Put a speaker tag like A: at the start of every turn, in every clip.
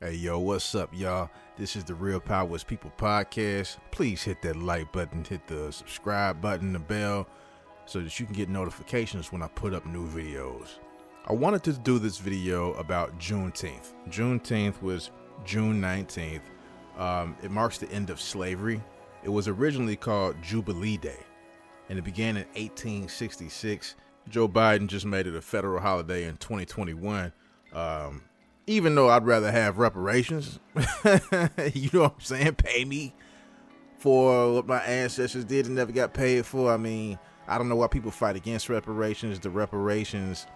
A: Hey, yo, what's up, y'all? This is the Real Powers People podcast. Please hit that like button, hit the subscribe button, the bell, so that you can get notifications when I put up new videos. I wanted to do this video about Juneteenth. Juneteenth was June 19th. It marks the end of slavery. It was originally called Jubilee Day, and it began in 1866. Joe Biden just made it a federal holiday in 2021. Even though I'd rather have reparations, you know what I'm saying? Pay me for what my ancestors did and never got paid for. I mean, I don't know why people fight against reparations. The reparations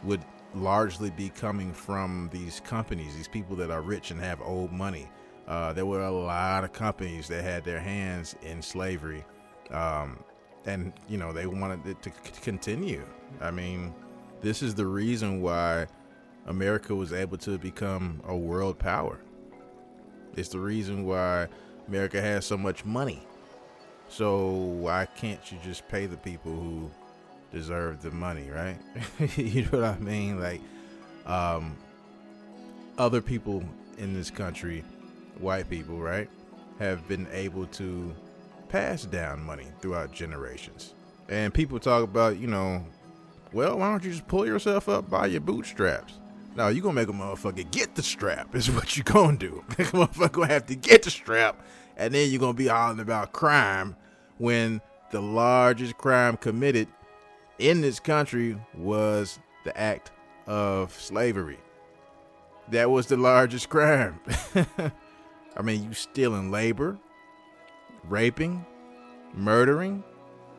A: would largely be coming from these companies, these people that are rich and have old money. There were a lot of companies that had their hands in slavery, and, you know, they wanted it to continue. I mean, this is the reason why America was able to become a world power. It's the reason why America has so much money. So why can't you just pay the people who deserve the money, right? You know what I mean? Like, other people in this country, white people, right, have been able to pass down money throughout generations. And people talk about, you know, well, why don't you just pull yourself up by your bootstraps? No, you gonna make a motherfucker get the strap is what you gonna do. A motherfucker gonna have to get the strap, and then you're gonna be hollering about crime when the largest crime committed in this country was the act of slavery. That was the largest crime. I mean, you stealing labor, raping, murdering,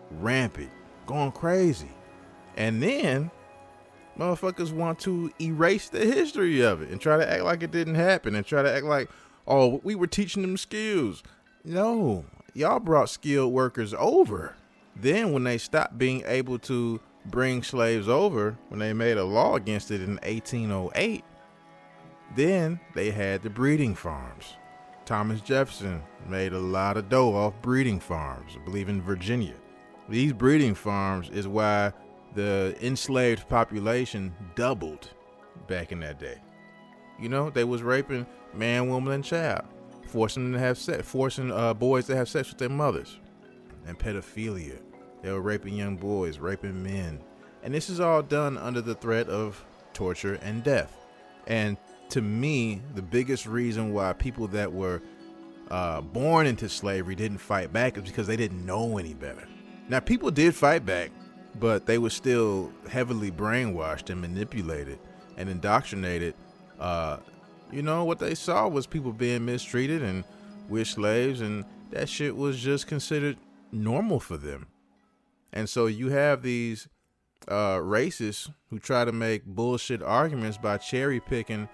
A: rampant, going crazy. And then motherfuckers want to erase the history of it and try to act like it didn't happen and try to act like, oh, we were teaching them skills. No, y'all brought skilled workers over. Then when they stopped being able to bring slaves over, when they made a law against it in 1808, then they had the breeding farms. Thomas Jefferson made a lot of dough off breeding farms, I believe in Virginia. These breeding farms is why the enslaved population doubled back in that day. You know, they was raping man, woman, and child, forcing them to have sex, forcing boys to have sex with their mothers, and pedophilia. They were raping young boys, raping men, and this is all done under the threat of torture and death. And to me, the biggest reason why people that were born into slavery didn't fight back is because they didn't know any better. Now, people did fight back, but they were still heavily brainwashed and manipulated and indoctrinated. You know, what they saw was people being mistreated and we're slaves, and that shit was just considered normal for them. And so you have these racists who try to make bullshit arguments by cherry picking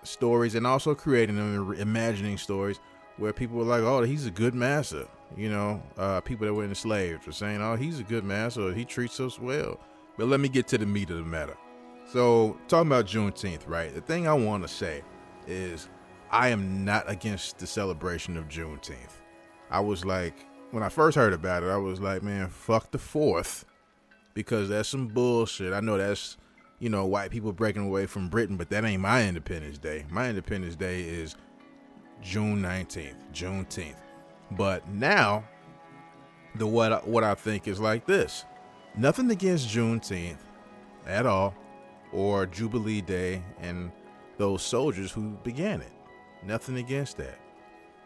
A: stories and also creating them, imagining stories where people were like, oh, he's a good master. You know, people that were enslaved were saying, oh, he's a good master, or he treats us well. But let me get to the meat of the matter. So, talking about Juneteenth, right? The thing I want to say is I am not against the celebration of Juneteenth. I was like, when I first heard about it, I was like, man, fuck the 4th, because that's some bullshit. I know that's, you know, white people breaking away from Britain, but that ain't my Independence Day. My Independence Day is June 19th, Juneteenth. But now, what I think is like this. Nothing against Juneteenth at all, or Jubilee Day and those soldiers who began it. Nothing against that.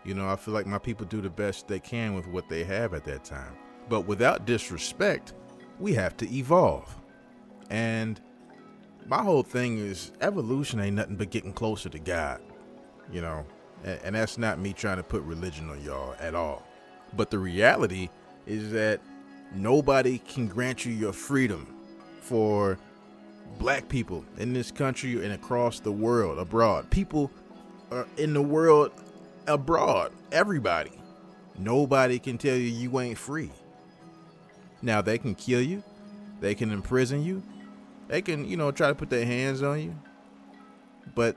A: You know, I feel like my people do the best they can with what they have at that time. But without disrespect, we have to evolve. And my whole thing is evolution ain't nothing but getting closer to God, you know. And that's not me trying to put religion on y'all at all. But the reality is that nobody can grant you your freedom. For black people in this country and across the world, abroad, people in the world abroad, everybody, nobody can tell you ain't free. Now, they can kill you. They can imprison you. They can, you know, try to put their hands on you. But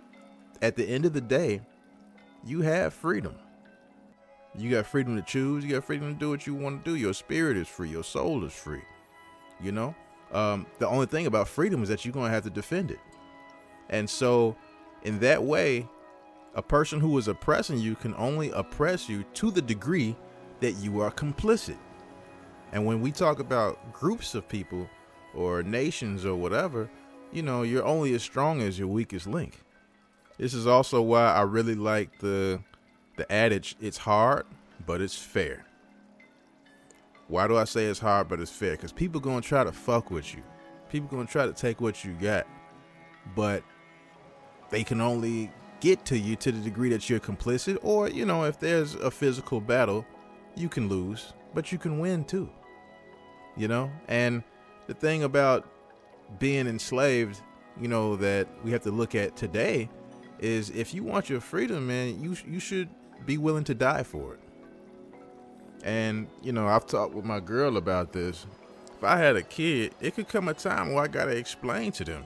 A: at the end of the day, you have freedom. You got freedom to choose. You got freedom to do what you want to do. Your spirit is free. Your soul is free. You know, the only thing about freedom is that you're going to have to defend it. And so in that way, A person who is oppressing you can only oppress you to the degree that you are complicit. And when we talk about groups of people or nations or whatever, you're only as strong as your weakest link. This is also why I really like the adage, it's hard, but it's fair. Why do I say it's hard, but it's fair? Because people going to try to fuck with you. People going to try to take what you got. But they can only get to you to the degree that you're complicit. Or, if there's a physical battle, you can lose, but you can win too. And the thing about being enslaved, that we have to look at today is if you want your freedom, man, you should be willing to die for it. And, I've talked with my girl about this. If I had a kid, it could come a time where I got to explain to them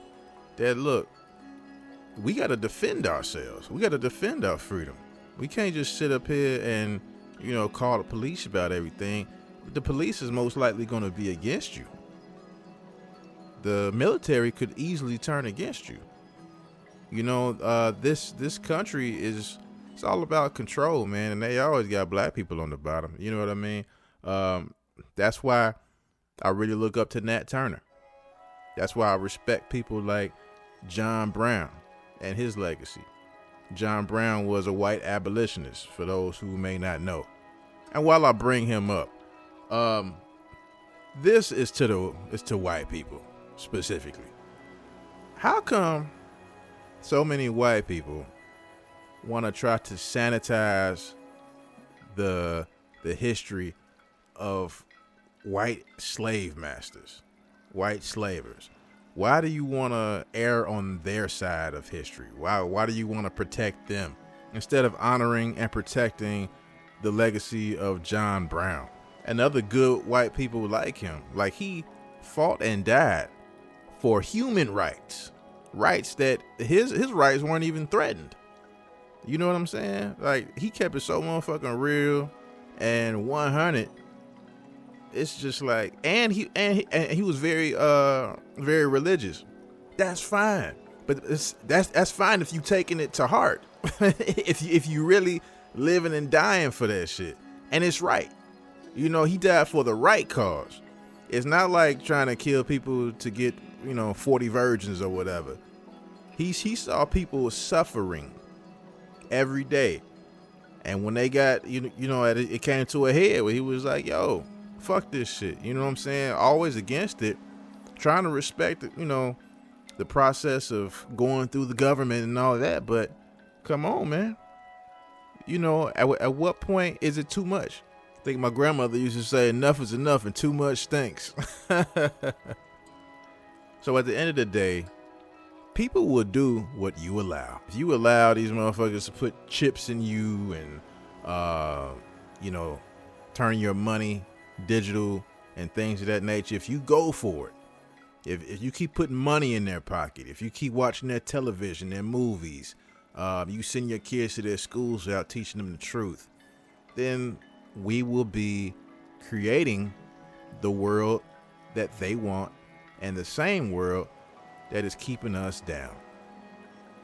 A: that, look, we got to defend ourselves. We got to defend our freedom. We can't just sit up here and, call the police about everything. The police is most likely going to be against you. The military could easily turn against you. This country it's all about control, man. And they always got black people on the bottom. You know what I mean? That's why I really look up to Nat Turner. That's why I respect people like John Brown and his legacy. John Brown was a white abolitionist, for those who may not know. And while I bring him up, this is to white people specifically. How come so many white people want to try to sanitize the history of white slave masters, white slavers? Why do you want to err on their side of history? Why do you want to protect them instead of honoring and protecting the legacy of John Brown and other good white people like him? Like, he fought and died for human rights that his rights weren't even threatened. You know what I'm saying? Like, he kept it so motherfucking real and 100. It's just like, and he was very very religious. That's fine, but that's fine if you taking it to heart. if you really living and dying for that shit, and it's right. He died for the right cause. It's not like trying to kill people to get 40 virgins or whatever. He saw people suffering every day, and when they got it came to a head where he was like, yo, fuck this shit. You know what I'm saying? Always against it, trying to respect the process of going through the government and all that, but come on, man. At what point is it too much? I think my grandmother used to say, enough is enough and too much stinks. So at the end of the day, people will do what you allow. If you allow these motherfuckers to put chips in you and, turn your money digital and things of that nature, if you go for it, if you keep putting money in their pocket, if you keep watching their television, their movies, you send your kids to their schools without teaching them the truth, then we will be creating the world that they want and the same world that is keeping us down.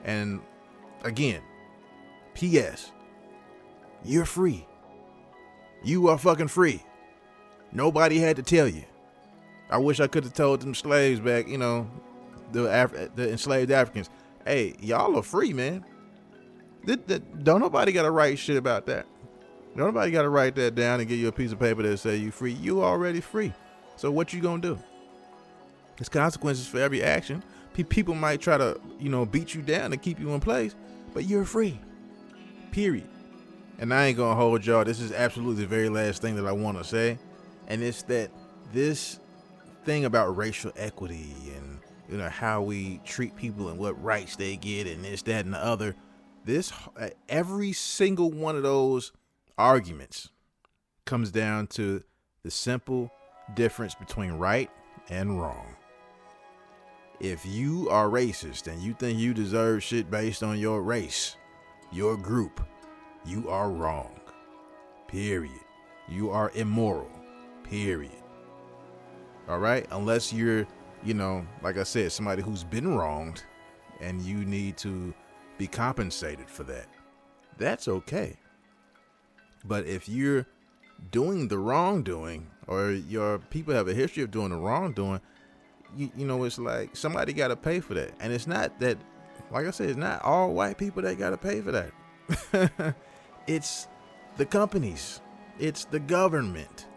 A: And again, P.S. You're free. You are fucking free. Nobody had to tell you. I wish I could have told them slaves back, the enslaved Africans, hey, y'all are free, man. Don't nobody got to write shit about that. Don't nobody got to write that down and give you a piece of paper that say you free. You already free. So what you gonna do? There's consequences for every action. People might try to, beat you down to keep you in place, but you're free. Period. And I ain't gonna hold y'all. This is absolutely the very last thing that I want to say. And it's that this thing about racial equity and, how we treat people and what rights they get and this, that, and the other. Every single one of those arguments comes down to the simple difference between right and wrong. If you are racist and you think you deserve shit based on your race, your group, you are wrong. Period. You are immoral. Period. All right? Unless you're, like I said, somebody who's been wronged and you need to be compensated for that. that's okay. But if you're doing the wrongdoing, or your people have a history of doing the wrongdoing, you know, it's like somebody got to pay for that. And it's not that, like I said, it's not all white people that got to pay for that. It's the companies, it's the government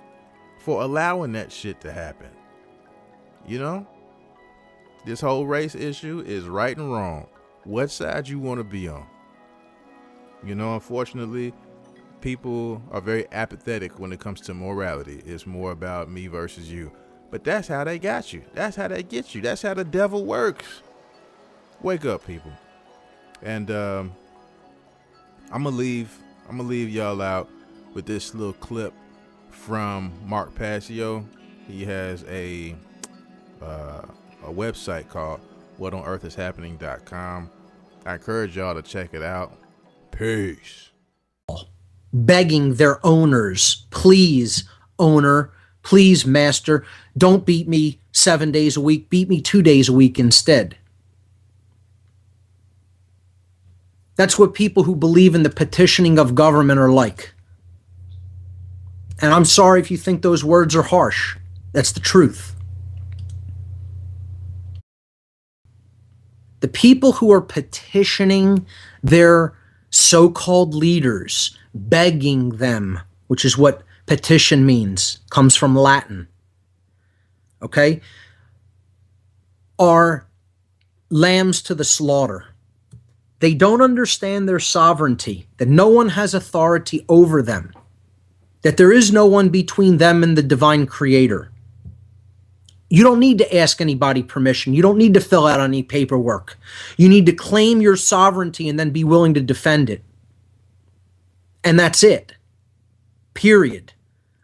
A: for allowing that shit to happen. You know, this whole race issue is right and wrong. What side you want to be on? You know, unfortunately, people are very apathetic when it comes to morality. It's more about me versus you. But that's how they got you. That's how they get you. That's how the devil works. Wake up, people. And I'm gonna leave y'all out with this little clip from Mark Passio. He has a website called whatonearthishappening.com. I encourage y'all to check it out. Peace.
B: Begging their owners, please, owner, please, master, don't beat me 7 days a week, beat me 2 days a week instead. That's what people who believe in the petitioning of government are like. And I'm sorry if you think those words are harsh. That's the truth. The people who are petitioning their so-called leaders, begging them, which is what petition means, comes from Latin, okay, are lambs to the slaughter. They don't understand their sovereignty, that no one has authority over them, that there is no one between them and the divine creator. You don't need to ask anybody permission. You don't need to fill out any paperwork. You need to claim your sovereignty and then be willing to defend it. And that's it. Period.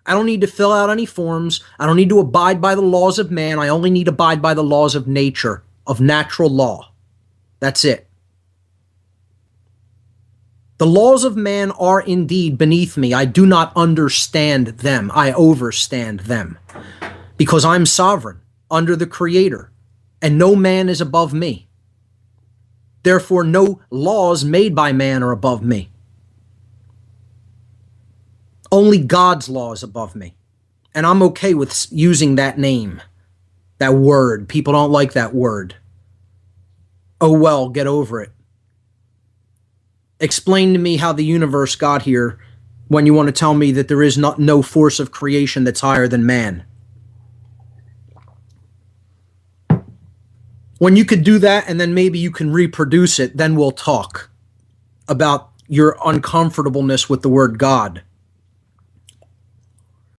B: I don't need to fill out any forms. I don't need to abide by the laws of man. I only need to abide by the laws of nature, of natural law. That's it. The laws of man are indeed beneath me. I do not understand them. I overstand them. Because I'm sovereign under the Creator, and no man is above me. Therefore, no laws made by man are above me. Only God's law is above me. And I'm okay with using that name, that word. People don't like that word. Oh well, get over it. Explain to me how the universe got here when you want to tell me that there is no force of creation that's higher than man. When you could do that and then maybe you can reproduce it, then we'll talk about your uncomfortableness with the word God.